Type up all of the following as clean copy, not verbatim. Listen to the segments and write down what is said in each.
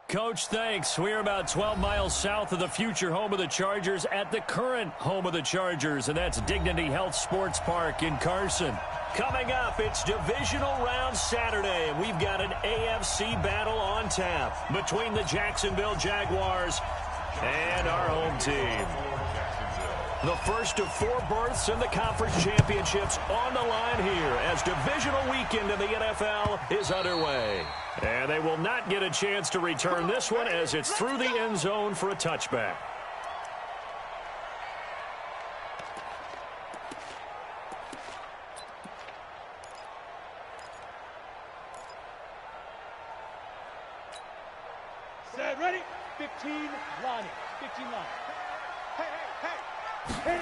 Coach, thanks. We're about 12 miles south of the future home of the Chargers at the current home of the Chargers, and that's Dignity Health Sports Park in Carson. Coming up, it's Divisional Round Saturday, and we've got an AFC battle on tap between the Jacksonville Jaguars and our home team. The first of 4 berths in the conference championships on the line here as divisional weekend in the NFL is underway. And they will not get a chance to return this one as it's through the end zone for a touchback. Set, ready? 15 lining. 15 line. Hey.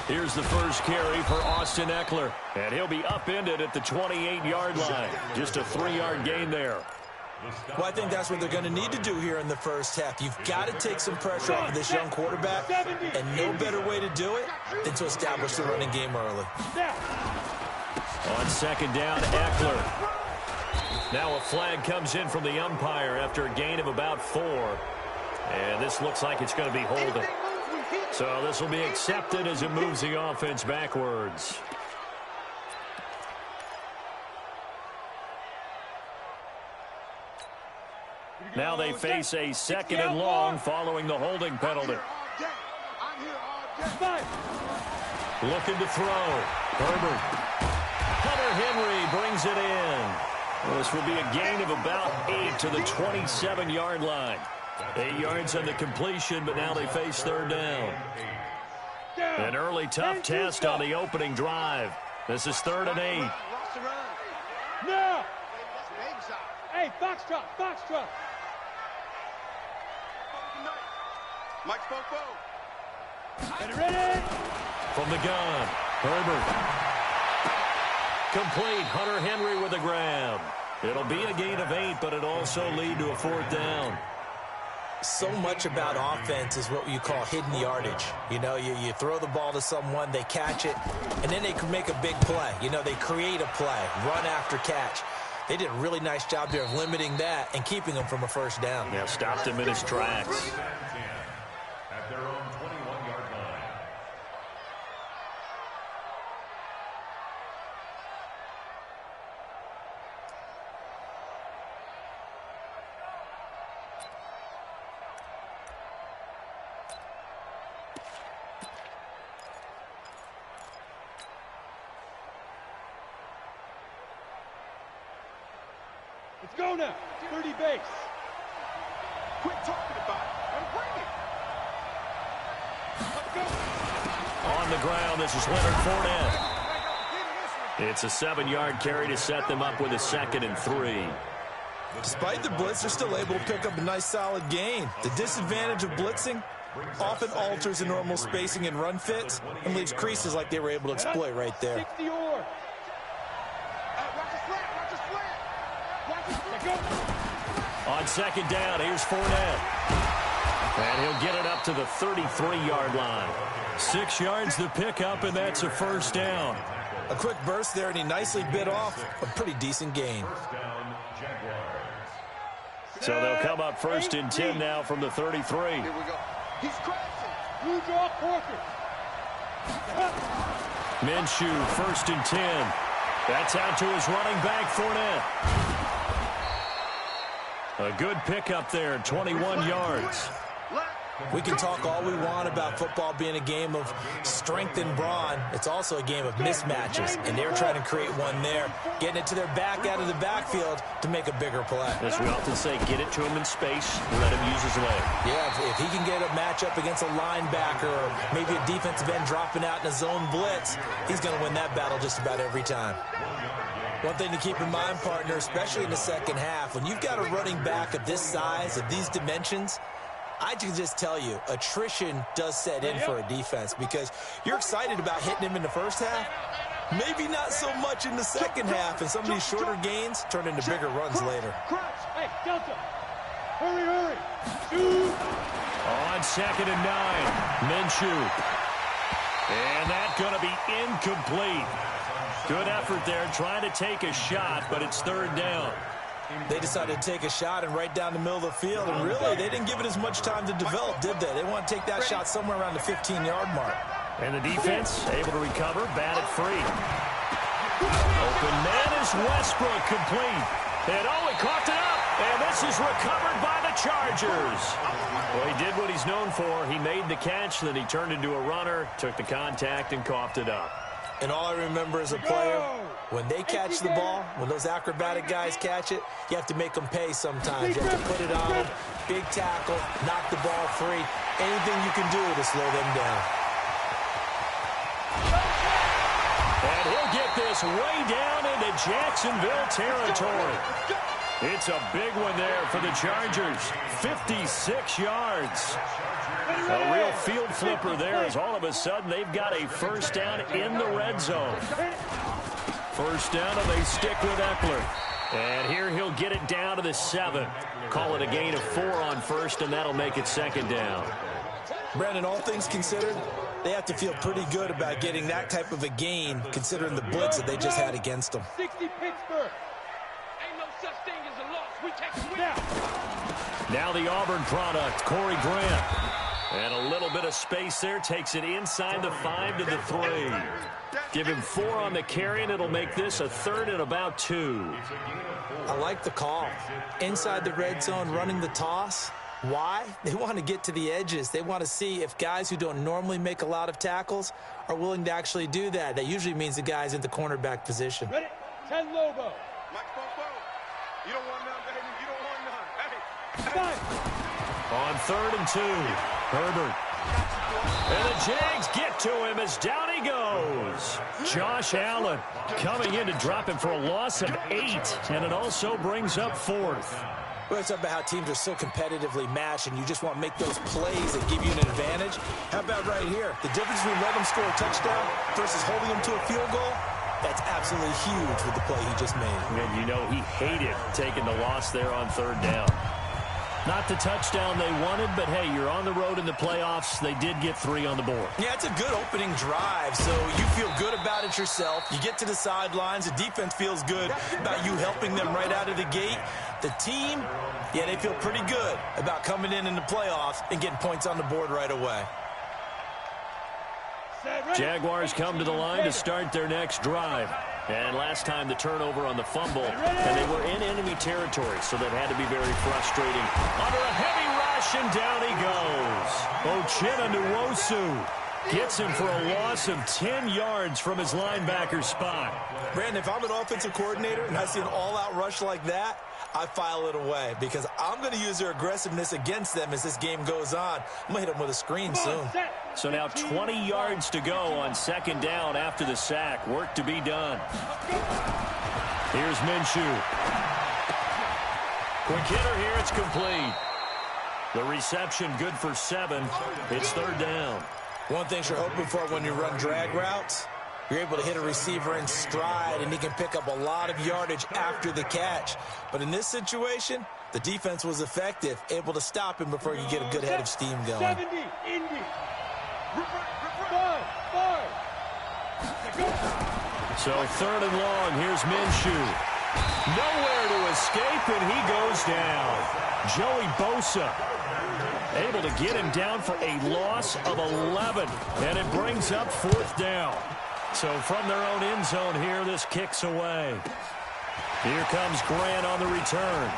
Here's the first carry for Austin Eckler. And he'll be upended at the 28-yard line. Just a 3-yard gain there. Well, I think that's what they're going to need to do here in the first half. You've got to take some pressure off of this young quarterback, and no better way to do it than to establish the running game early. On second down, Eckler. Now a flag comes in from the umpire after a gain of about 4. And this looks like it's going to be holding. So this will be accepted as it moves the offense backwards. Now they face a 2nd and long following the holding penalty. Looking to throw. Herbert. Hunter Henry brings it in. Well, this will be a gain of about 8 to the 27-yard line. 8 yards on the completion, but now they face 3rd down. An early tough test on the opening drive. This is 3rd and 8. Now! Hey, foxtrot, foxtrot. Mike Popo. Get it ready. From the gun, Herbert. Complete. Hunter Henry with a grab. It'll be a gain of 8, but it also lead to a 4th down. So much about offense is what you call hidden yardage. You know, you throw the ball to someone, they catch it, and then they can make a big play. You know, they create a play, run after catch. They did a really nice job there of limiting that and keeping him from a 1st down. Yeah, stopped him in his tracks. At their own 21-yard line. Let's go now. 30 base. Quit talking about it and bring it. Let's go. On the ground, this is Leonard Fournette. It's a 7-yard carry to set them up with a 2nd and 3. Despite the blitz, they're still able to pick up a nice solid gain. The disadvantage of blitzing often alters the normal spacing and run fits and leaves creases like they were able to exploit right there. 60 or. On 2nd down, here's Fournette. And he'll get it up to the 33-yard line. 6 yards the pickup, and that's a 1st down. A quick burst there, and he nicely bit off a pretty decent gain. So they'll come up 1st and 10 now from the 33. Here we go. He's crashing. Blue draw quarter. Minshew, 1st and 10. That's out to his running back, Fournette. A good pickup there, 21 yards. We can talk all we want about football being a game of strength and brawn. It's also a game of mismatches, and they're trying to create one there, getting it to their back out of the backfield to make a bigger play. As we often say, get it to him in space, let him use his leg. Yeah, if he can get a matchup against a linebacker or maybe a defensive end dropping out in a zone blitz, he's going to win that battle just about every time. One thing to keep in mind, partner, especially in the second half, when you've got a running back of this size, of these dimensions, I can just tell you, attrition does set in for a defense because you're excited about hitting him in the first half. Maybe not so much in the second half, and some of these shorter gains turn into bigger runs later. Hey, Delta. Hurry. Shoot. On 2nd and 9, Minshew. And that's going to be incomplete. Good effort there, trying to take a shot, but it's 3rd down. They decided to take a shot and right down the middle of the field, and really, they didn't give it as much time to develop, did they? They want to take that shot somewhere around the 15-yard mark. And the defense able to recover, batted free. Open man is Westbrook, complete. And he caught it up, and this is recovered by the Chargers. Well, he did what he's known for. He made the catch, then he turned into a runner, took the contact, and coughed it up. And all I remember as a player, when they catch the ball, when those acrobatic guys catch it, you have to make them pay sometimes. You have to put it on them, big tackle, knock the ball free. Anything you can do to slow them down. And he'll get this way down into Jacksonville territory. It's a big one there for the Chargers. 56 yards. A real field flipper there as all of a sudden they've got a first down in the red zone. First down and they stick with Eckler. And here he'll get it down to the 7. Call it a gain of 4 on first, and that'll make it second down. Brandon, all things considered, they have to feel pretty good about getting that type of a gain considering the blitz that they just had against them. 60 Pittsburgh. Ain't no such thing as a loss. We take it now. Now the Auburn product, Corey Grant. And a little bit of space there, takes it inside the 5 to the 3. Give him 4 on the carry, and it'll make this a 3rd and about 2. I like the call. Inside the red zone, running the toss. Why? They want to get to the edges. They want to see if guys who don't normally make a lot of tackles are willing to actually do that. That usually means the guy's in the cornerback position. Ready? 10 Lobo. You don't want none, baby. You don't want none. Hey. On 3rd and 2, Herbert. And the Jags get to him as down he goes. Josh Allen coming in to drop him for a loss of 8, and it also brings up 4th. Well, it's about how teams are so competitively matched, and you just want to make those plays that give you an advantage. How about right here? The difference between letting them score a touchdown versus holding them to a field goal, that's absolutely huge with the play he just made. And you know he hated taking the loss there on 3rd down. Not the touchdown they wanted, but hey, you're on the road in the playoffs. They did get 3 on the board. Yeah, it's a good opening drive, so you feel good about it yourself. You get to the sidelines. The defense feels good about you helping them right out of the gate. The team, yeah, they feel pretty good about coming in the playoffs and getting points on the board right away. Jaguars come to the line to start their next drive. And last time the turnover on the fumble, and they were in enemy territory, so that had to be very frustrating. Under a heavy rush, and down he goes. Uchenna Nwosu gets him for a loss of 10 yards from his linebacker spot. Brandon, if I'm an offensive coordinator and I see an all-out rush like that, I file it away because I'm going to use their aggressiveness against them as this game goes on. I'm going to hit them with a screen soon. So now 20 yards to go on 2nd down after the sack. Work to be done. Here's Minshew. Quick hitter here. It's complete. The reception good for 7. It's 3rd down. One thing you're hoping for when you run drag routes, you're able to hit a receiver in stride, and he can pick up a lot of yardage after the catch. But in this situation, the defense was effective, able to stop him before you get a good head of steam going. 70, Indy. So 3rd and long, here's Minshew. Nowhere to escape, and he goes down. Joey Bosa able to get him down for a loss of 11, and it brings up 4th down. So from their own end zone here, this kicks away. Here comes Grant on the return.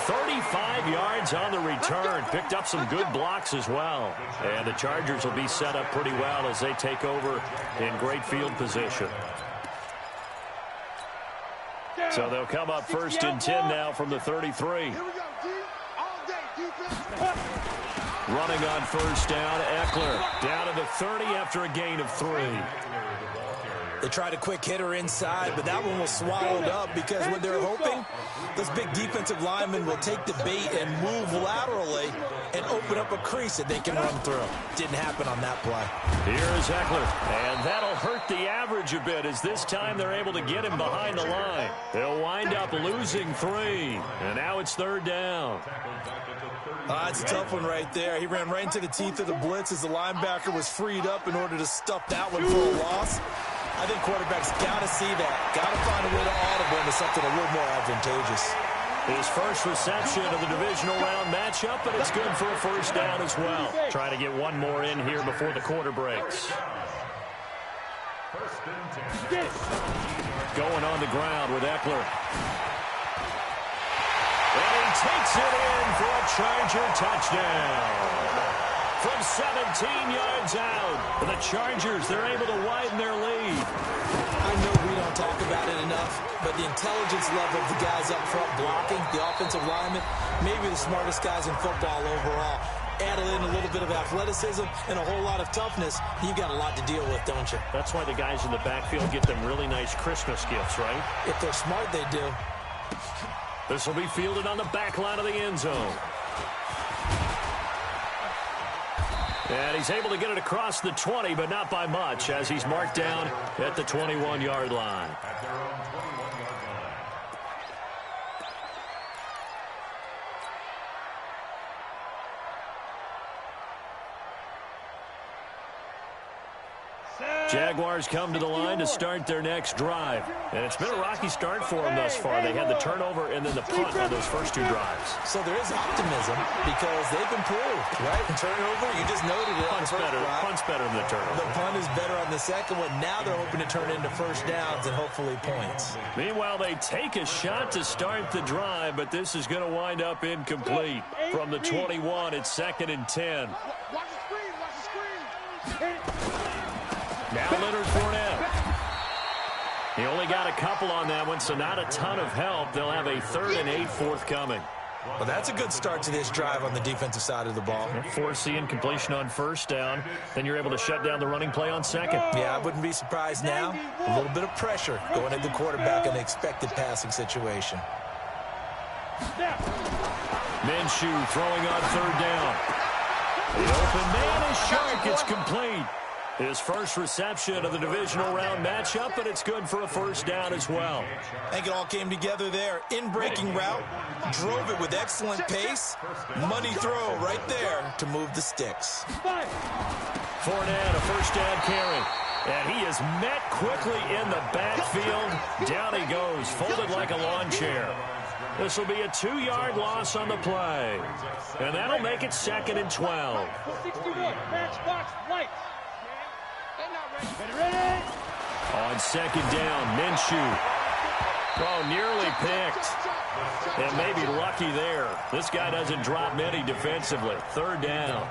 35 yards on the return. Picked up some good blocks as well. And the Chargers will be set up pretty well as they take over in great field position. So they'll come up 1st and 10 now from the 33. Here we go, D. All day, defense. Running on 1st down, Eckler down to the 30 after a gain of 3. They tried a quick hitter inside, but that one was swallowed up because what they're hoping, those big defensive linemen will take the bait and move laterally and open up a crease that they can run through. Didn't happen on that play. Here is Eckler, and that'll hurt the average a bit as this time they're able to get him behind the line. They'll wind up losing 3, and now it's 3rd down. That's a tough one right there. He ran right into the teeth of the blitz as the linebacker was freed up in order to stuff that one for a loss. I think quarterbacks got to see that. Got to find a way to audible into something a little more advantageous. His first reception of the divisional round matchup, but it's good for a first down as well. Trying to get one more in here before the quarter breaks. Going on the ground with Eckler. And he takes it in for a Charger touchdown. From 17 yards out, the Chargers, they're able to widen their lead. I know we don't talk about it enough, but the intelligence level of the guys up front blocking, the offensive linemen, maybe the smartest guys in football overall. Add in a little bit of athleticism and a whole lot of toughness, you've got a lot to deal with, don't you? That's why the guys in the backfield get them really nice Christmas gifts, right? If they're smart, they do. This will be fielded on the back line of the end zone. And he's able to get it across the 20, but not by much, as he's marked down at the 21-yard line. At their own 21-yard line. Jaguars come to the line to start their next drive. And it's been a rocky start for them thus far. They had the turnover and then the punt on those first two drives. So there is optimism because they've improved, right? Turnover, you just noted it. Punt's better than the turnover. The punt is better on the second one. Now they're hoping to turn into first downs and hopefully points. Meanwhile, they take a shot to start the drive, but this is going to wind up incomplete. From the 21, it's 2nd and 10. Watch the screen, watch the screen. Now Leonard Fournette. He only got a couple on that one, so not a ton of help. They'll have a 3rd and 8 forthcoming. Well, that's a good start to this drive on the defensive side of the ball. Force the incompletion on first down. Then you're able to shut down the running play on second. Yeah, I wouldn't be surprised now. A little bit of pressure going at the quarterback in an expected passing situation. Minshew throwing on 3rd down. The open man is Shark. It's complete. His first reception of the divisional round matchup, but it's good for a first down as well. I think it all came together there. In-breaking route, drove it with excellent pace. Money throw right there to move the sticks. Fournette, a first down carry. And he is met quickly in the backfield. Down he goes, folded like a lawn chair. This will be a 2-yard loss on the play. And that'll make it 2nd and 12. 61, matchbox lights. On 2nd down, Minshew. Oh, nearly picked. And maybe lucky there. This guy doesn't drop many defensively. 3rd down.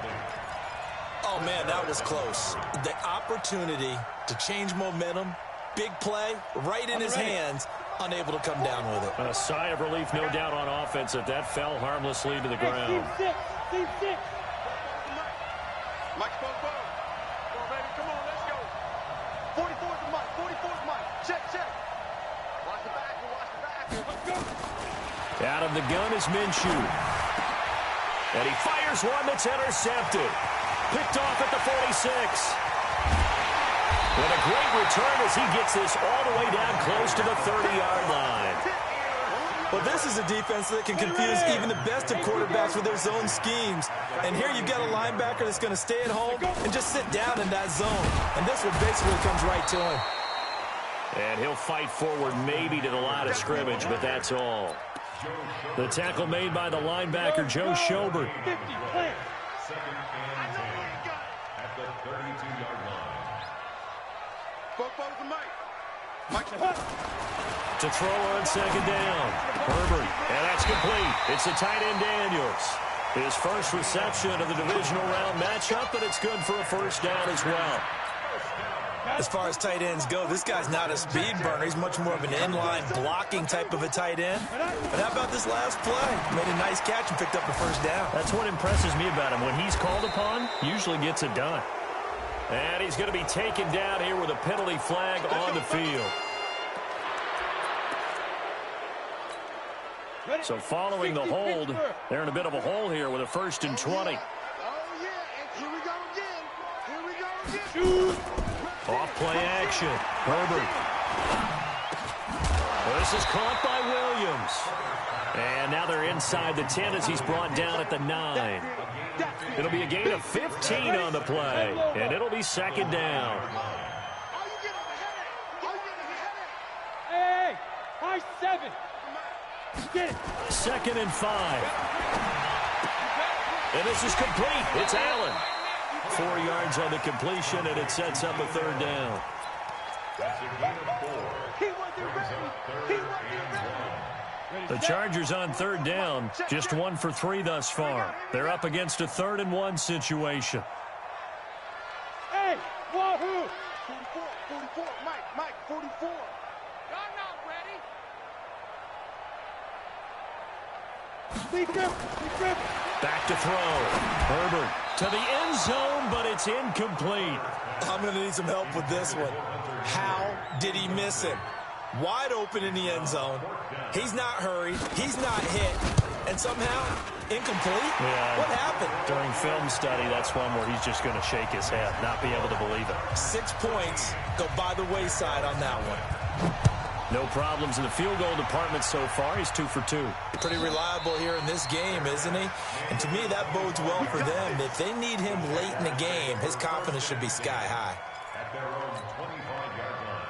Oh, man, that was close. The opportunity to change momentum, big play, right in his hands, unable to come down with it. A sigh of relief, no doubt, on offense if that fell harmlessly to the ground. Team 6. Mike, come on, baby. Come on, let's go. 44's the Mike. 44's Mike. Check. Watch the back. Let's go. Out of the gun is Minshew. And he fires one that's intercepted. Picked off at the 46. And a great return as he gets this all the way down close to the 30-yard line. Well, this is a defense that can confuse even the best of quarterbacks with their zone schemes. And here you've got a linebacker that's going to stay at home and just sit down in that zone. And this one basically comes right to him. And he'll fight forward maybe to the line of scrimmage, but that's all. The tackle made by the linebacker, Joe Schobert. 50, play. 2nd and 10 at the 32-yard line. Four's the Mike. To throw on 2nd down. Herbert, and that's complete. It's the tight end Daniels. His first reception of the divisional round matchup, but it's good for a first down as well. As far as tight ends go, this guy's not a speed burner. He's much more of an inline blocking type of a tight end. But how about this last play? Made a nice catch and picked up the first down. That's what impresses me about him. When he's called upon, usually gets it done. And he's going to be taken down here with a penalty flag on the field. So following the hold, they're in a bit of a hole here with a 1st and 20. Oh, yeah. And here we go again. Off play action. Herbert. Well, this is caught by Williams. And now they're inside the 10 as he's brought down at the 9. It'll be a gain of 15 on the play. And it'll be 2nd down. Nice 7. Get it. 2nd and 5. And this is complete. It's Allen. 4 yards on the completion, and it sets up a 3rd down. That's a gain of 4. He wasn't ready. He wasn't ready. The Chargers on 3rd down, just 1 for 3 thus far. They're up against a 3rd and 1 situation. Hey, wahoo! 44, 44, Mike, 44. Y'all not ready. Lead grip. Back to throw. Herbert to the end zone, but it's incomplete. I'm going to need some help with this one. How did he miss him? Wide open in the end zone. He's not hurried. He's not hit. And somehow, incomplete? Yeah. What happened? During film study, that's one where he's just going to shake his head, not be able to believe it. 6 points go by the wayside on that one. No problems in the field goal department so far. He's 2 for 2. Pretty reliable here in this game, isn't he? And to me, that bodes well for them. If they need him late in the game, his confidence should be sky high. At their own 25-yard line.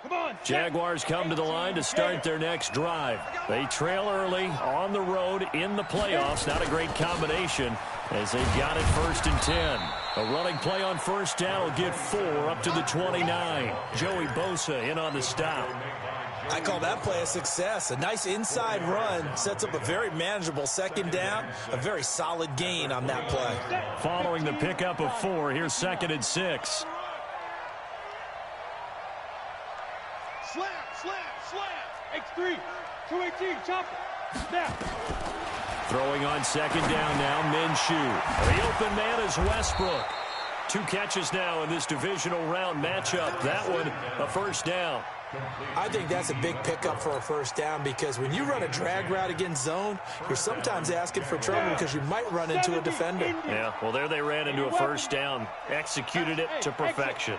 Come on. Jaguars come to the line to start their next drive. They trail early on the road in the playoffs. Not a great combination as they've got it 1st and 10. A running play on 1st down will get 4 up to the 29. Joey Bosa in on the stop. I call that play a success. A nice inside run sets up a very manageable 2nd down. A very solid gain on that play. Following the pickup of 4, here's 2nd and 6. Slam. X3. 218. Chop it. Snap. Throwing on 2nd down now, Minshew. The open man is Westbrook. 2 catches now in this divisional round matchup. That one, a 1st down. I think that's a big pickup for a 1st down because when you run a drag route against zone, you're sometimes asking for trouble because you might run into a defender. Yeah, well, there they ran into a 1st down. Executed it to perfection.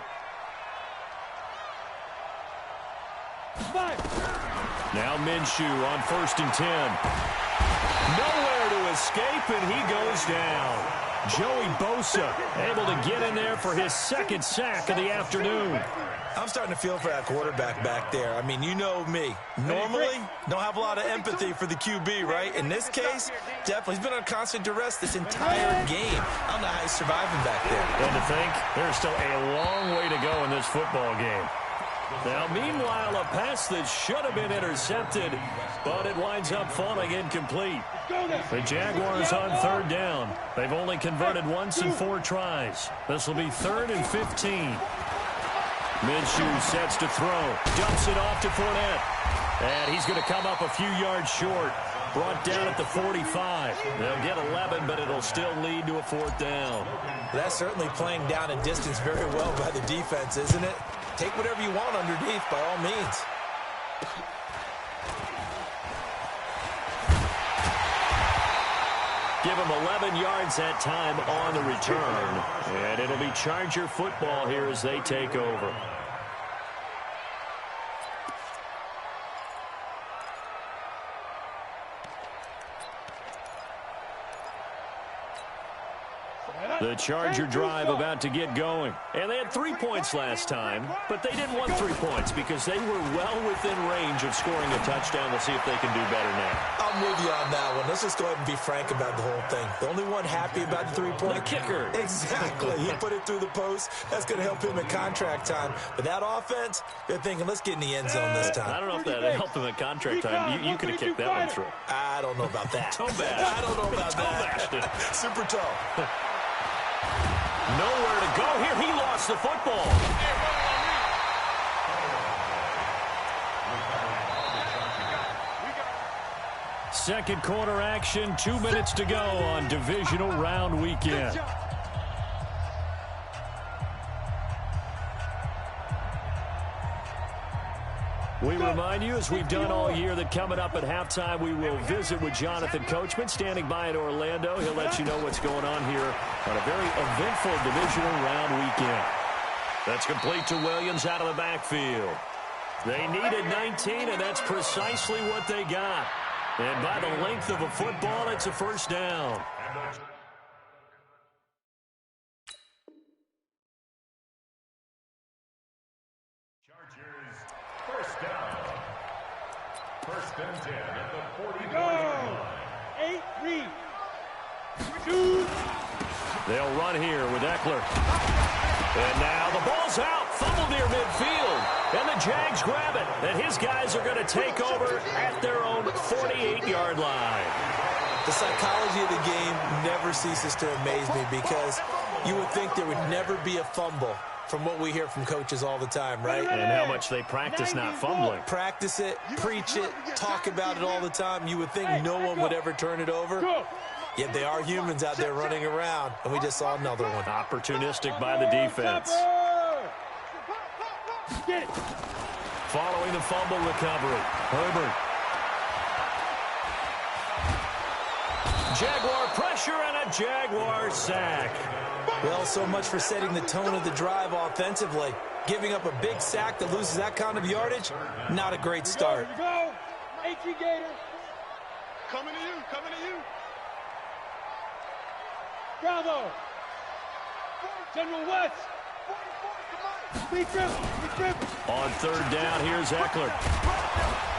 5. Now Minshew on 1st and 10. Nowhere to escape, and he goes down. Joey Bosa able to get in there for his 2nd sack of the afternoon. I'm starting to feel for that quarterback back there. I mean, you know me. Normally, don't have a lot of empathy for the QB, right? In this case, definitely. He's been on constant duress this entire game. I don't know how he's surviving back there. And to think, there's still a long way to go in this football game. Now, meanwhile, a pass that should have been intercepted, but it winds up falling incomplete. The Jaguars on 3rd down. They've only converted once in 4 tries. This will be 3rd and 15. Minshew sets to throw. Dumps it off to Fournette. And he's going to come up a few yards short. Brought down at the 45. They'll get 11, but it'll still lead to a 4th down. That's certainly playing down and distance very well by the defense, isn't it? Take whatever you want underneath by all means. Give him 11 yards that time on the return. And it'll be Charger football here as they take over. The Charger drive about to get going. And they had 3 points last time, but they didn't want 3 points because they were well within range of scoring a touchdown. We'll see if they can do better now. I'm with you on that one. Let's just go ahead and be frank about the whole thing. The only one happy about the 3-point. The kicker. Exactly. He put it through the post. That's going to help him at contract time. But that offense, they're thinking, let's get in the end zone this time. I don't know if that helped him at contract time. You could have kicked that one through. I don't know about that. Toe bash. I don't know about Toe that. bashed it. Super toe. Nowhere to go here. He lost the football. Second quarter action. 2 minutes to go on divisional round weekend. We remind you, as we've done all year, that coming up at halftime, we will visit with Jonathan Coachman, standing by in Orlando. He'll let you know what's going on here on a very eventful divisional round weekend. That's complete to Williams out of the backfield. They needed 19, and that's precisely what they got. And by the length of a football, it's a 1st down. and 10 at the 40-yard Go. line. 8, read. Shoot. They'll run here with Eckler. And now the ball's out. Fumble near midfield. And the Jags grab it. And his guys are going to take over at their own 48-yard line. The psychology of the game never ceases to amaze me because you would think there would never be a fumble from what we hear from coaches all the time, right? And how much they practice not fumbling. Practice it, preach it, talk about it all the time. You would think no one would ever turn it over. Yet they are humans out there running around, and we just saw another one. Opportunistic by the defense. Get it. Following the fumble recovery, Herbert. Jaguar pressure and a Jaguar sack. Well, so much for setting the tone of the drive offensively. Giving up a big sack that loses that kind of yardage, not a great start. Here we go. HE Gator. Coming to you, coming to you. Bravo. General West. Be driven. On third down, here's Eckler.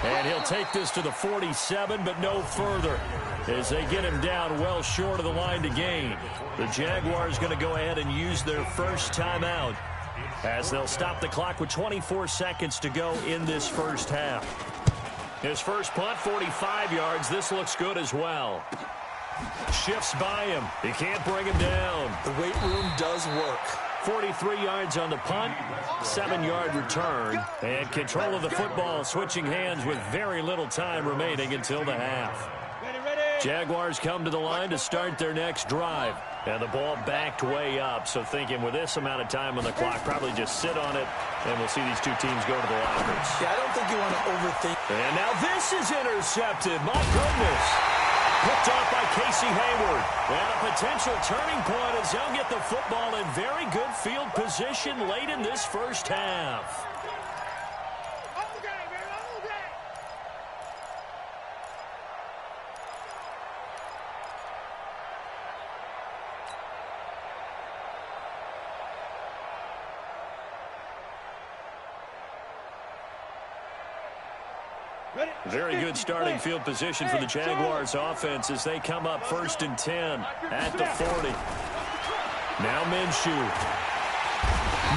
And he'll take this to the 47, but no further, as they get him down well short of the line to gain. The Jaguars going to go ahead and use their first timeout, as they'll stop the clock with 24 seconds to go in this first half. His first punt, 45 yards. This looks good as well. Shifts by him. He can't bring him down. The weight room does work. 43 yards on the punt, 7-yard return, and control of the football switching hands with very little time remaining until the half. Jaguars come to the line to start their next drive, and the ball backed way up, so thinking with this amount of time on the clock, probably just sit on it, and we'll see these two teams go to the lockers. Yeah, I don't think you want to overthink. And now this is intercepted. My goodness. Picked off by Casey Hayward. And a potential turning point as they'll get the football in very good field position late in this first half. Very good starting field position for the Jaguars offense as they come up 1st and 10 at the 40. Now Minshew.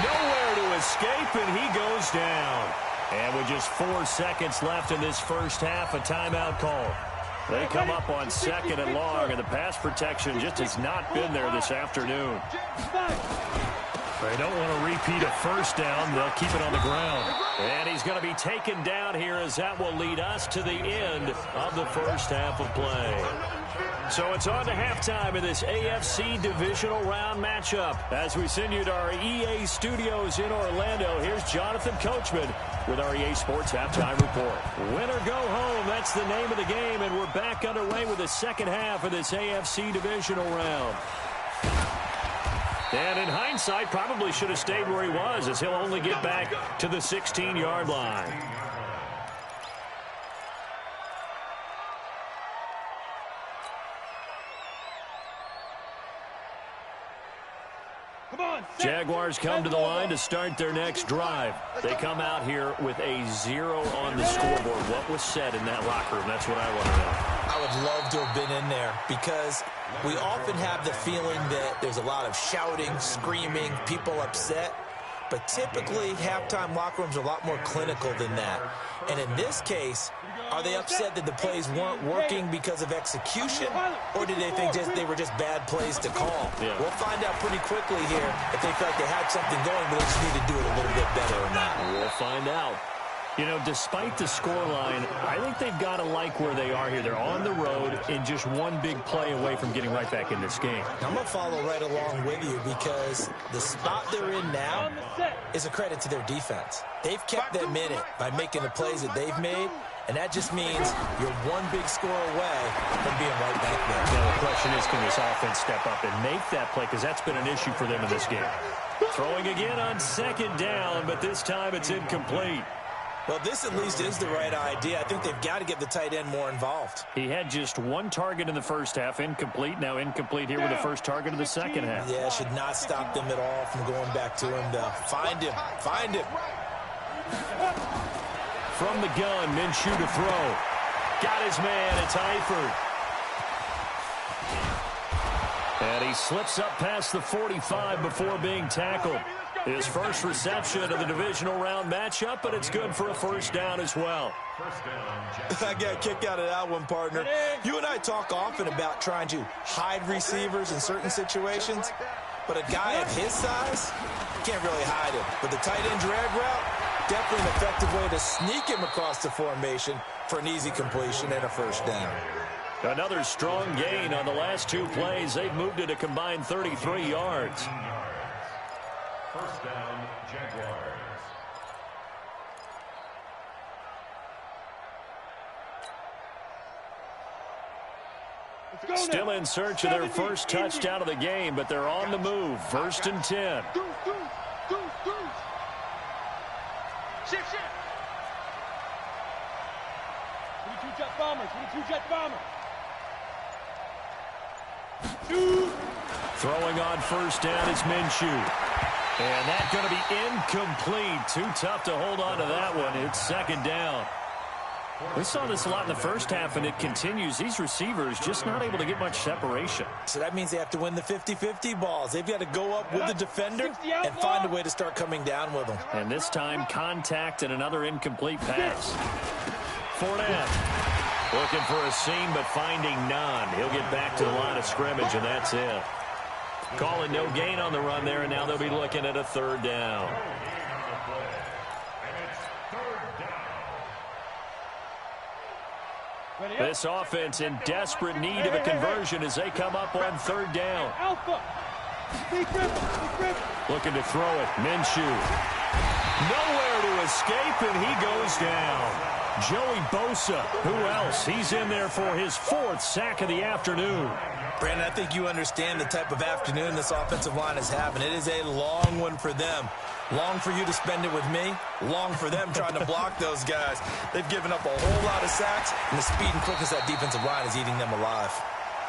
Nowhere to escape, and he goes down. And with just 4 seconds left in this first half, a timeout call. They come up on 2nd and long, and the pass protection just has not been there this afternoon. They don't want to repeat a first down. They'll keep it on the ground. And he's going to be taken down here as that will lead us to the end of the first half of play. So it's on to halftime in this AFC divisional round matchup. As we send you to our EA studios in Orlando, here's Jonathan Coachman with our EA Sports Halftime Report. Win or go home, that's the name of the game, and we're back underway with the second half of this AFC divisional round. And in hindsight, probably should have stayed where he was, as he'll only get back to the 16-yard line. Jaguars come to the line to start their next drive. They come out here with a 0 on the scoreboard. What was said in that locker room? That's what I want to know. I would love to have been in there because we often have the feeling that there's a lot of shouting, screaming, people upset. But typically, halftime locker rooms are a lot more clinical than that. And in this case, are they upset that the plays weren't working because of execution? Or did they think they were just bad plays to call? Yeah. We'll find out pretty quickly here if they felt like they had something going, but they just need to do it a little bit better or not. We'll find out. You know, despite the scoreline, I think they've got to like where they are here. They're on the road and just one big play away from getting right back in this game. I'm going to follow right along with you because the spot they're in now is a credit to their defense. They've kept them in it by making the plays that they've made, and that just means you're one big score away from being right back there. Now the question is, can this offense step up and make that play? Because that's been an issue for them in this game. Throwing again on 2nd down, but this time it's incomplete. Well, this at least is the right idea. I think they've got to get the tight end more involved. He had just 1 target in the first half, incomplete. Now incomplete here with the first target of the second half. Yeah, should not stop them at all from going back to him, though. Find him. Find him. From the gun, Minshew to throw. Got his man. It's Eifert. And he slips up past the 45 before being tackled. His first reception of the divisional round matchup, but it's good for a first down as well. I got a kick out of that one, partner. You and I talk often about trying to hide receivers in certain situations, but a guy of his size, can't really hide him. But the tight end drag route, definitely an effective way to sneak him across the formation for an easy completion and a first down. Another strong gain on the last two plays. They've moved it a combined 33 yards. First down, Jaguars. Still in search of their first touchdown of the game, but they're on the move. First and 10. Shift. 22 jet bombers. 22 jet bombers. Throwing on first down is Minshew. And that's going to be incomplete. Too tough to hold on to that one. It's second down. We saw this a lot in the first half, and it continues. These receivers just not able to get much separation. So that means they have to win the 50-50 balls. They've got to go up with the defender and find a way to start coming down with them. And this time, contact and another incomplete pass. Fournette looking for a seam, but finding none. He'll get back to the line of scrimmage, and that's it. Calling no gain on the run there, and now they'll be looking at a third down. This offense in desperate need of a conversion as they come up on third down. Looking to throw it. Minshew. Nowhere to escape, and he goes down. Joey Bosa. Who else? He's in there for his fourth sack of the afternoon. Brandon, I think you understand the type of afternoon this offensive line is having. It is a long one for them. Long for you to spend it with me. Long for them trying to block those guys. They've given up a whole lot of sacks, and the speed and quickness of that defensive line is eating them alive.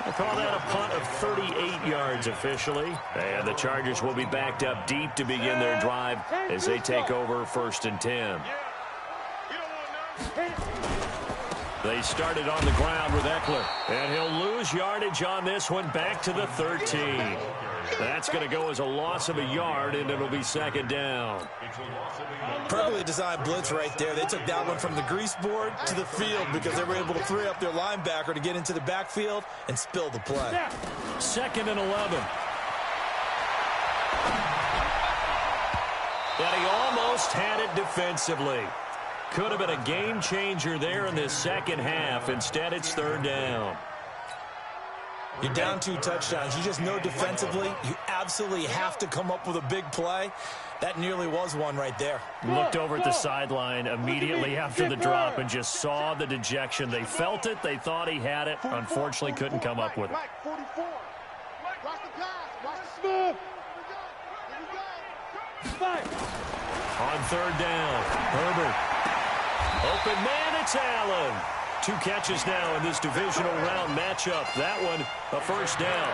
We'll call that a punt of 38 yards officially. And the Chargers will be backed up deep to begin their drive as they take over first and 10. They started on the ground with Eckler. And he'll lose yardage on this one back to the 13. That's going to go as a loss of a yard, and it'll be second down. Perfectly designed blitz right there. They took that one from the grease board to the field because they were able to free up their linebacker to get into the backfield and spill the play. Second and 11. And he almost had it defensively. Could have been a game changer there in this second half. Instead, it's third down. You're down 2 touchdowns. You just know defensively you absolutely have to come up with a big play. That nearly was one right there. Looked over at the sideline immediately after the drop and just saw the dejection. They felt it. They thought he had it. Unfortunately, couldn't come up with it. On third down, Herbert. Open man, it's Allen. 2 catches now in this divisional round matchup. That one, a first down.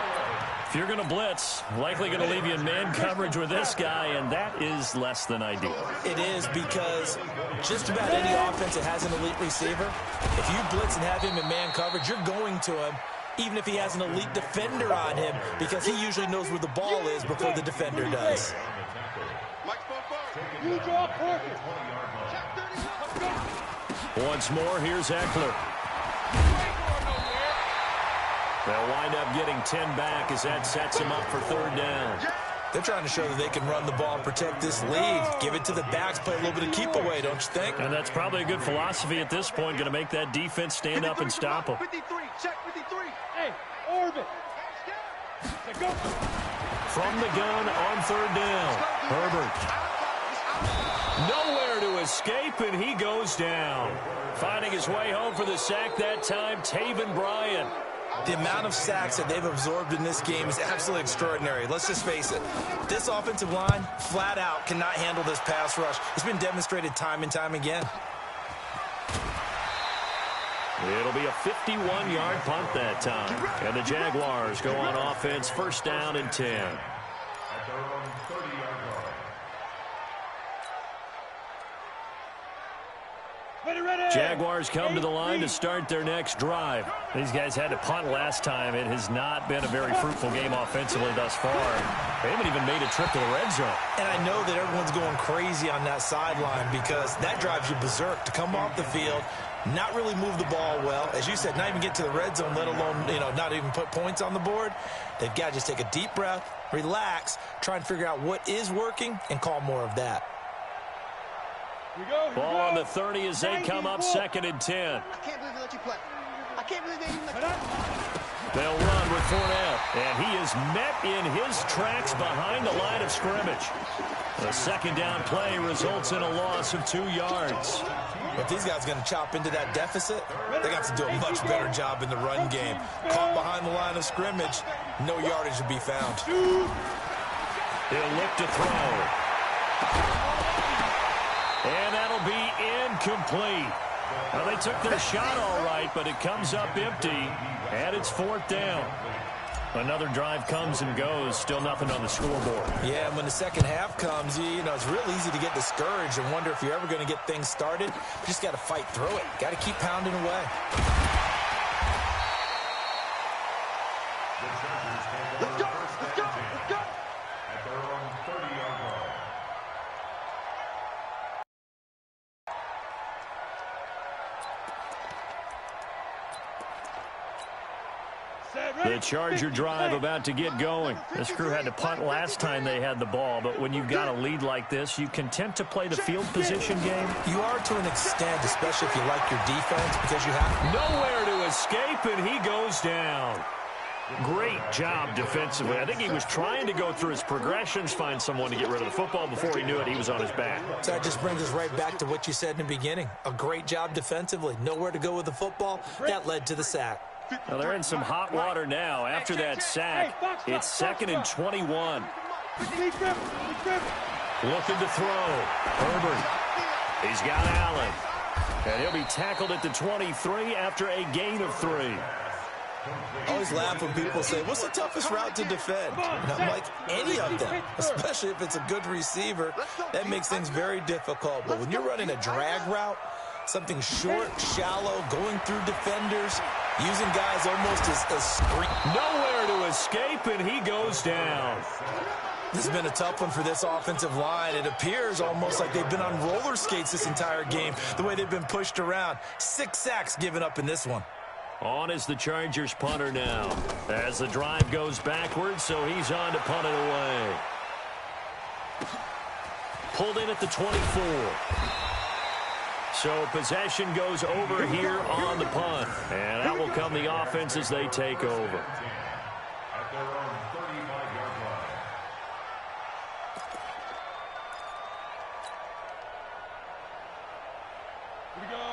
If you're going to blitz, likely going to leave you in man coverage with this guy, and that is less than ideal. It is because just about any offense that has an elite receiver, if you blitz and have him in man coverage, you're going to him, even if he has an elite defender on him, because he usually knows where the ball is before the defender does. Once more, here's Eckler. They'll wind up getting 10 back as that sets him up for third down. They're trying to show that they can run the ball and protect this lead. Give it to the backs, play a little bit of keep away, don't you think? And that's probably a good philosophy at this point, going to make that defense stand up and stop them. 53, check 53. Hey, orbit. Go. From the gun on third down, Herbert. Nowhere to escape, and he goes down. Finding his way home for the sack that time, Taven Bryan. The amount of sacks that they've absorbed in this game is absolutely extraordinary. Let's just face it. This offensive line, flat out, cannot handle this pass rush. It's been demonstrated time and time again. It'll be a 51-yard punt that time. And the Jaguars go on offense, first down and 10. At their own 30-yard line. Jaguars come to the line to start their next drive. These guys had to punt last time. It has not been a very fruitful game offensively thus far. They haven't even made a trip to the red zone. And I know that everyone's going crazy on that sideline because that drives you berserk to come off the field, not really move the ball well. As you said, not even get to the red zone, let alone, not even put points on the board. They've got to just take a deep breath, relax, try and figure out what is working, and call more of that. Ball on the 30 as they come up 2nd and 10. I can't believe they let you play. I can't believe they even let you. They'll run with Fournette, and he is met in his tracks behind the line of scrimmage. The second down play results in a loss of 2 yards. If these guys are going to chop into that deficit, they got to do a much better job in the run game. Caught behind the line of scrimmage, no yardage to be found. He'll look to throw. And that'll be incomplete. Well, they took their shot all right, but it comes up empty, and it's 4th down. Another drive comes and goes, still nothing on the scoreboard. Yeah, and when the second half comes, it's real easy to get discouraged and wonder if you're ever going to get things started. You just got to fight through it. Got to keep pounding away. Let's go, let's go, let's go. At their own 30-yard line. The Charger drive about to get going. This crew had to punt last time they had the ball, but when you've got a lead like this, you content to play the field position game? You are to an extent, especially if you like your defense, because you have nowhere to escape, and he goes down. Great job defensively. I think he was trying to go through his progressions, find someone to get rid of the football. Before he knew it, he was on his back. So that just brings us right back to what you said in the beginning. A great job defensively. Nowhere to go with the football. That led to the sack. Well, they're in some hot water now. After that sack, it's 2nd and 21. Looking to throw. Herbert. He's got Allen. And he'll be tackled at the 23 after a gain of 3. I always laugh when people say, what's the toughest route to defend? And I'm like, any of them, especially if it's a good receiver. That makes things very difficult. But when you're running a drag route, something short, shallow, going through defenders, using guys almost as screen. Nowhere to escape, and he goes down. This has been a tough one for this offensive line. It appears almost like they've been on roller skates this entire game, the way they've been pushed around. 6 sacks given up in this one. On is the Chargers punter now. As the drive goes backwards, so he's on to punt it away. Pulled in at the 24. So possession goes over here on the punt. And that will come the offense as they take over. At their own 35-yard line.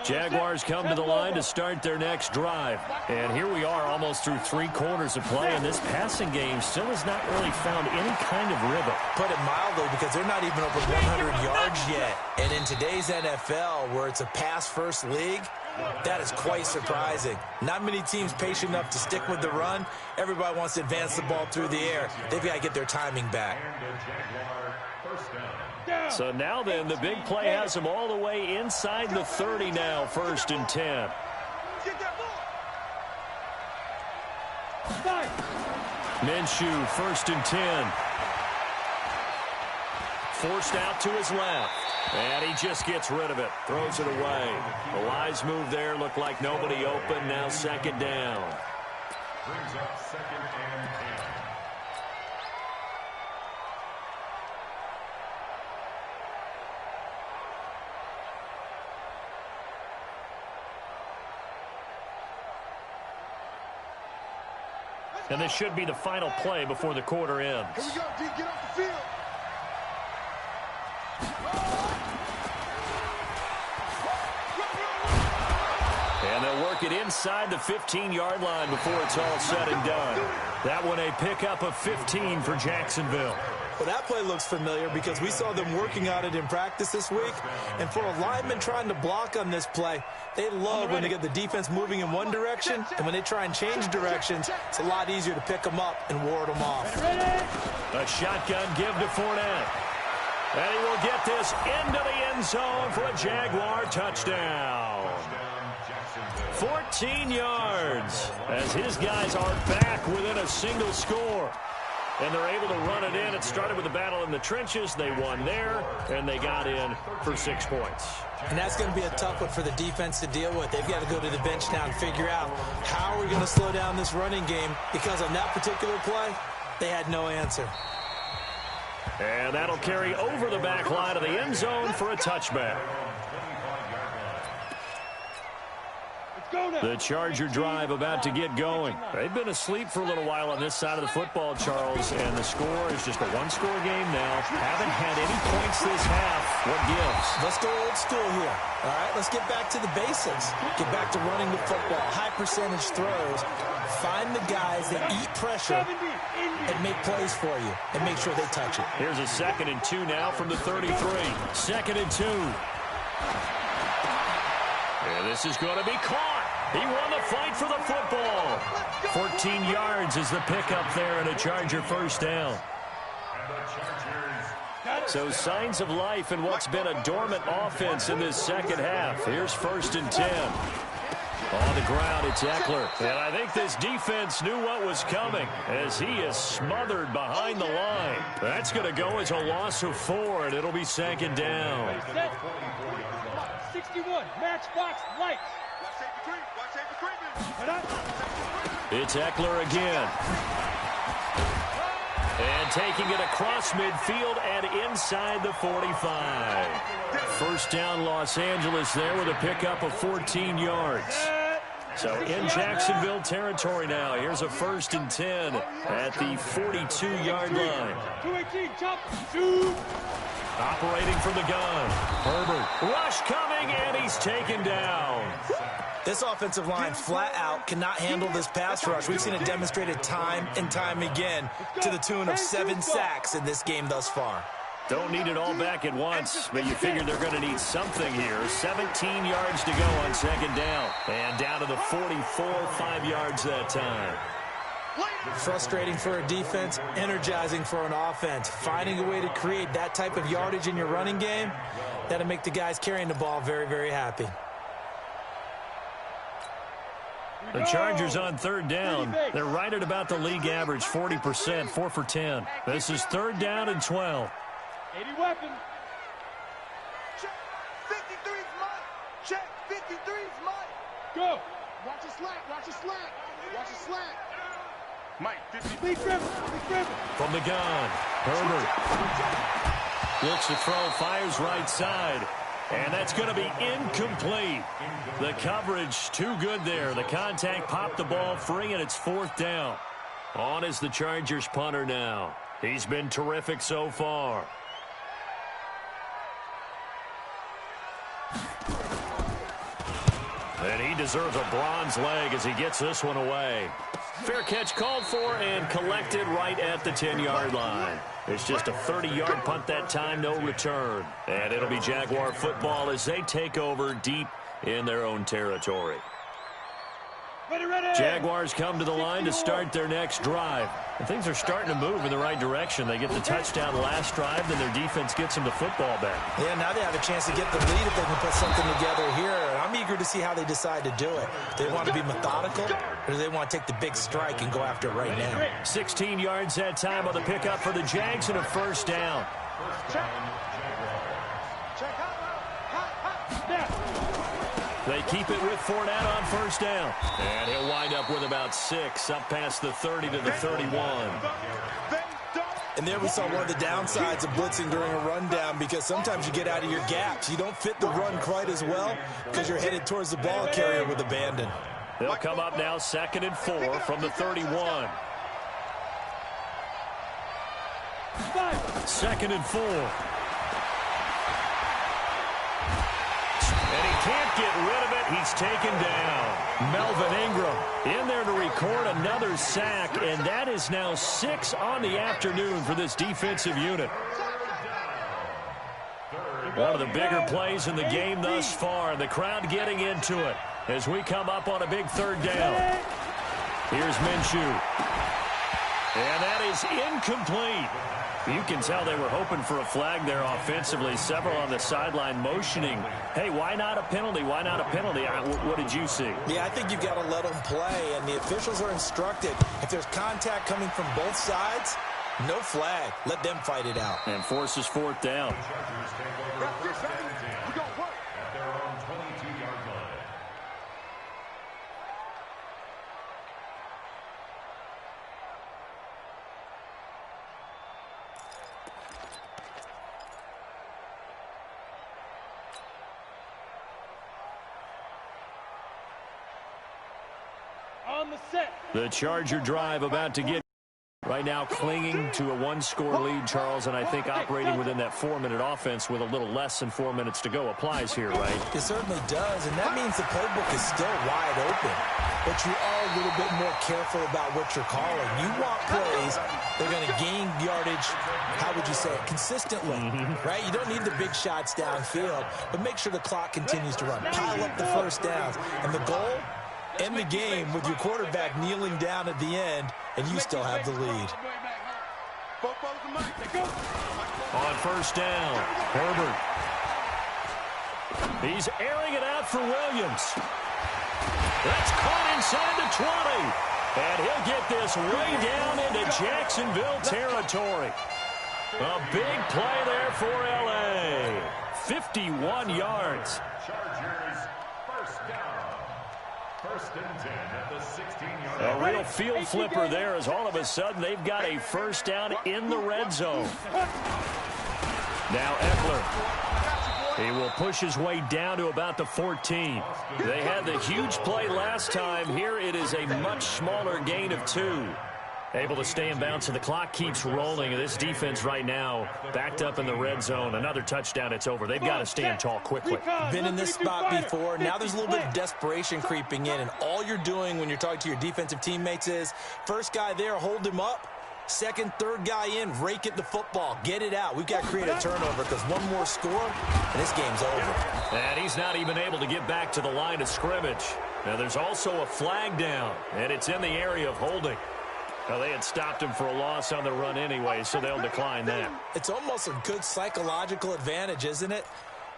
Jaguars come to the line to start their next drive. And here we are almost through 3 quarters of play, and this passing game still has not really found any kind of rhythm. Put it mildly, because they're not even over 100 yards yet. And in today's NFL, where it's a pass-first league, that is quite surprising. Not many teams patient enough to stick with the run. Everybody wants to advance the ball through the air. They've got to get their timing back. And a Jaguar first down. So now then, the big play has them all the way inside the 30 now, 1st and 10. Minshew, 1st and 10. Forced out to his left. And he just gets rid of it. Throws it away. The wise move there. Looked like nobody open. Now 2nd down. Brings up 2nd and 10. And this should be the final play before the quarter ends. Here we go, D, get off the field. And they'll work it inside the 15-yard line before it's all said and done. That one a pickup of 15 for Jacksonville. Well, that play looks familiar because we saw them working on it in practice this week. And for a lineman trying to block on this play, they love when they get the defense moving in one direction. And when they try and change directions, it's a lot easier to pick them up and ward them off. A shotgun give to Fournette. And he will get this into the end zone for a Jaguar touchdown. 14 yards as his guys are back within a single score. And they're able to run it in. It started with a battle in the trenches. They won there, and they got in for 6 points. And that's going to be a tough one for the defense to deal with. They've got to go to the bench now and figure out how are we going to slow down this running game, because on that particular play, they had no answer. And that'll carry over the back line of the end zone for a touchback. The Charger drive about to get going. They've been asleep for a little while on this side of the football, Charles, and the score is just a one-score game now. Haven't had any points this half. What gives? Let's go old school here. All right, let's get back to the basics. Get back to running the football, high percentage throws. Find the guys that eat pressure and make plays for you and make sure they touch it. Here's a 2nd and 2 now from the 33. 2nd and 2. And this is going to be caught. He won the fight for the football. 14 yards is the pickup there and a Charger first down. So signs of life in what's been a dormant offense in this second half. Here's 1st and 10. On the ground, it's Eckler. And I think this defense knew what was coming as he is smothered behind the line. That's going to go as a loss of 4, and it'll be 2nd down. 61, matchbox lights. It's Eckler again. And taking it across midfield and inside the 45. First down Los Angeles there with a pickup of 14 yards. So in Jacksonville territory now. Here's a 1st and 10 at the 42-yard line. 218, jump, shoot. Operating from the gun. Herbert. Rush coming, and he's taken down. This offensive line flat out cannot handle this pass rush. We've seen it demonstrated time and time again to the tune of 7 sacks in this game thus far. Don't need it all back at once, but you figure they're going to need something here. 17 yards to go on 2nd down. And down to the 44, 5 yards that time. Frustrating for a defense, energizing for an offense. Finding a way to create that type of yardage in your running game, that'll make the guys carrying the ball very, very happy. The Chargers on 3rd down. They're right at about the league average, 40%, 4 for 10. This is 3rd down and 12. 80 weapons. Check. 53's mine. Check. 53's mine. Go. Watch your slack. Watch your slack. Watch your slack. Mike, 50. Big driven. Big driven. From the gun, Herbert looks to throw, fires right side. And that's going to be incomplete. The coverage too good there. The contact popped the ball free, and it's 4th down. On is the Chargers punter now. He's been terrific so far. And he deserves a bronze leg as he gets this one away. Fair catch called for and collected right at the 10-yard line. It's just a 30-yard punt that time, no return. And it'll be Jaguar football as they take over deep in their own territory. Jaguars come to the line to start their next drive. And things are starting to move in the right direction. They get the touchdown last drive, then their defense gets them the football back. Yeah, now they have a chance to get the lead if they can put something together here. I'm eager to see how they decide to do it. Do they want to be methodical, or do they want to take the big strike and go after it right now? 16 yards that time on the pickup for the Jags and a 1st down. They keep it with Fournette on 1st down. And he'll wind up with about 6, up past the 30 to the 31. And there we saw one of the downsides of blitzing during a rundown, because sometimes you get out of your gaps. You don't fit the run quite as well because you're headed towards the ball carrier with abandon. They'll come up now 2nd and 4 from the 31. 2nd and 4. And he can't get rid of it. He's taken down. Melvin Ingram in there to record another sack, and that is now 6 on the afternoon for this defensive unit. One of the bigger plays in the game thus far. The crowd getting into it as we come up on a big 3rd down. Here's Minshew. And that is incomplete. You can tell they were hoping for a flag there offensively. Several on the sideline motioning, hey, why not a penalty? Why not a penalty? What did you see? Yeah, I think you've got to let them play, and the officials are instructed. If there's contact coming from both sides, no flag. Let them fight it out. And forces fourth down. At their own 22-yard line. On the set. The Charger drive about to get right now clinging to a one-score lead, Charles, and I think operating within that 4-minute offense with a little less than 4 minutes to go applies here, right? It certainly does, and that means the playbook is still wide open. But you are a little bit more careful about what you're calling. You want plays they're going to gain yardage, how would you say it, consistently, right? You don't need the big shots downfield, but make sure the clock continues to run. Pile up the first downs. And the goal, end the game with your quarterback kneeling down at the end, and you still have the lead. On first down, Herbert. He's airing it out for Williams. That's caught inside the 20. And he'll get this way down into Jacksonville territory. A big play there for L.A. 51 yards. Chargers first down. First and 10 at the 16-yard line. A real field flipper there as all of a sudden they've got a first down in the red zone. Now Eckler. He will push his way down to about the 14. They had the huge play last time. Here it is a much smaller gain of 2. Able to stay in bounds, and the clock keeps rolling. And this defense right now backed up in the red zone. Another touchdown, it's over. They've got to stand tall quickly. Been in this spot before. Now there's a little bit of desperation creeping in, and all you're doing when you're talking to your defensive teammates is first guy there, hold him up. Second, third guy in, rake at the football. Get it out. We've got to create a turnover because one more score, and this game's over. And he's not even able to get back to the line of scrimmage. Now, there's also a flag down, and it's in the area of holding. Now, they had stopped him for a loss on the run anyway, so they'll decline that. It's almost a good psychological advantage, isn't it?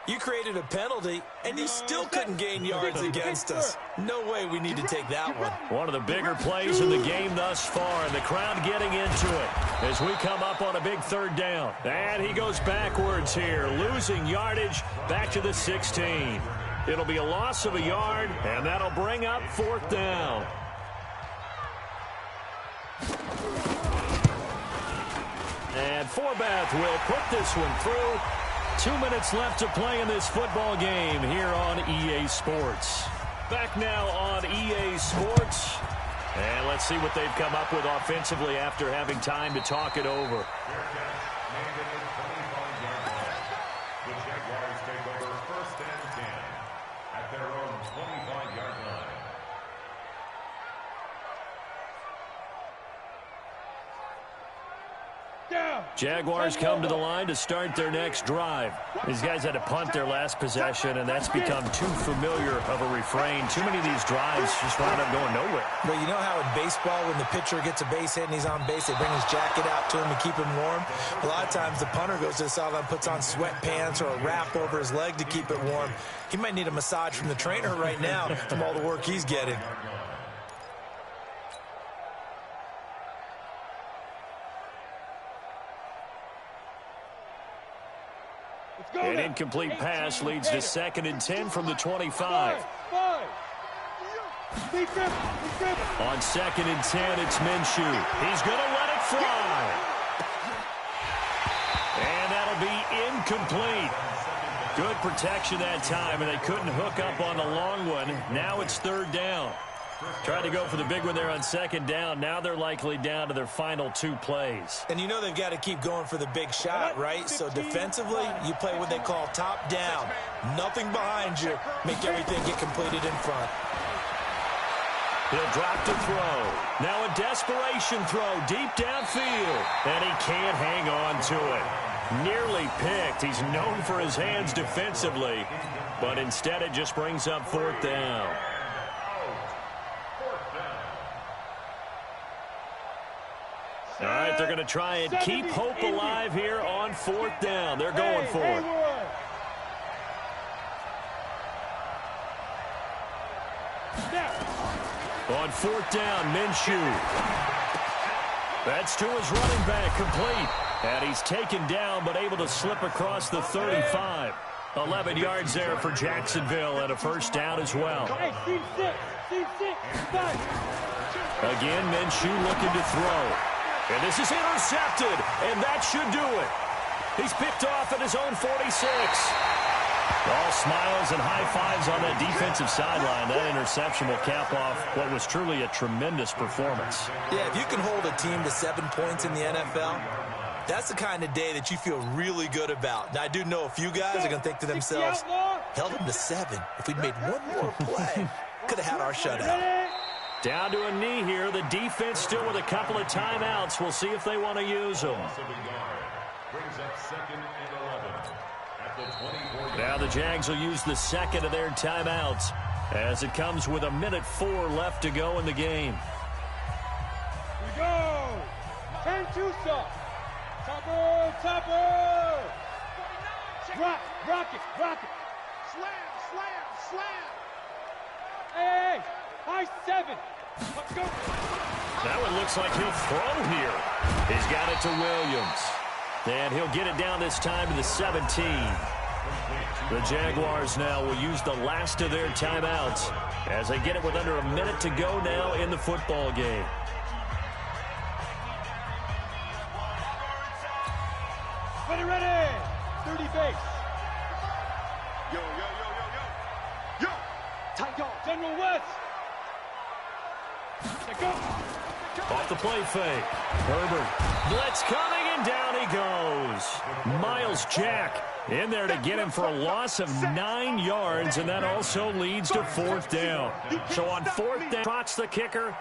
You created a penalty, and you still couldn't gain yards against us. No way we need to take that one. One of the bigger plays in the game thus far, and the crowd getting into it as we come up on a big third down. And he goes backwards here, losing yardage back to the 16. It'll be a loss of a yard, and that'll bring up fourth down. And Forbath will put this one through. 2 minutes left to play in this football game here on EA Sports. Back now on EA Sports. And let's see what they've come up with offensively after having time to talk it over. The Jaguars take over first and 10 at their own 25-yard line. Jaguars come to the line to start their next drive. These guys had to punt their last possession, and that's become too familiar of a refrain. Too many of these drives just wound up going nowhere. But you know how in baseball, when the pitcher gets a base hit and he's on base, they bring his jacket out to him to keep him warm? A lot of times the punter goes to the sideline, puts on sweatpants or a wrap over his leg to keep it warm. He might need a massage from the trainer right now from all the work he's getting. An incomplete pass leads to 2nd and 10 from the 25. On 2nd and 10, it's Minshew. He's going to let it fly. And that'll be incomplete. Good protection that time, and they couldn't hook up on the long one. Now it's third down. Tried to go for the big one there on 2nd down. Now they're likely down to their final 2 plays. And you know they've got to keep going for the big shot, right? So defensively, you play what they call top down. Nothing behind you. Make everything get completed in front. He'll drop to throw. Now a desperation throw deep downfield. And he can't hang on to it. Nearly picked. He's known for his hands defensively. But instead it just brings up fourth down. All right, they're going to try and keep hope alive here on 4th down. They're going for it. On 4th down, Minshew. That's to his running back, complete. And he's taken down, but able to slip across the 35. 11 yards there for Jacksonville and a first down as well. Again, Minshew looking to throw. And this is intercepted, and that should do it. He's picked off at his own 46. All smiles and high fives on that defensive sideline. That interception will cap off what was truly a tremendous performance. Yeah, if you can hold a team to 7 points in the NFL, that's the kind of day that you feel really good about. Now, I do know a few guys are going to think to themselves, held them to 7. If we'd made one more play, could have had our shutout. Down to a knee here. The defense still with a couple of timeouts. We'll see if they want to use them. Brings up 2nd and 11 at the 24. Now the Jags will use the second of their timeouts as it comes with 1:04 left to go in the game. We go. 10-2 stop. Topper. Rock it. Slam. Hey. High 7. Let's go. That one looks like he'll throw here. He's got it to Williams. And he'll get it down this time to the 17. The Jaguars now will use the last of their timeouts as they get it with under a minute to go now in the football game. Ready. 30 base. Yo. Tight go. General West. Go. Off the play fake. Herbert. Blitz coming, and down he goes. Miles Jack in there to get him for a loss of 9 yards, and that also leads to 4th down. So on 4th down, trots the kicker.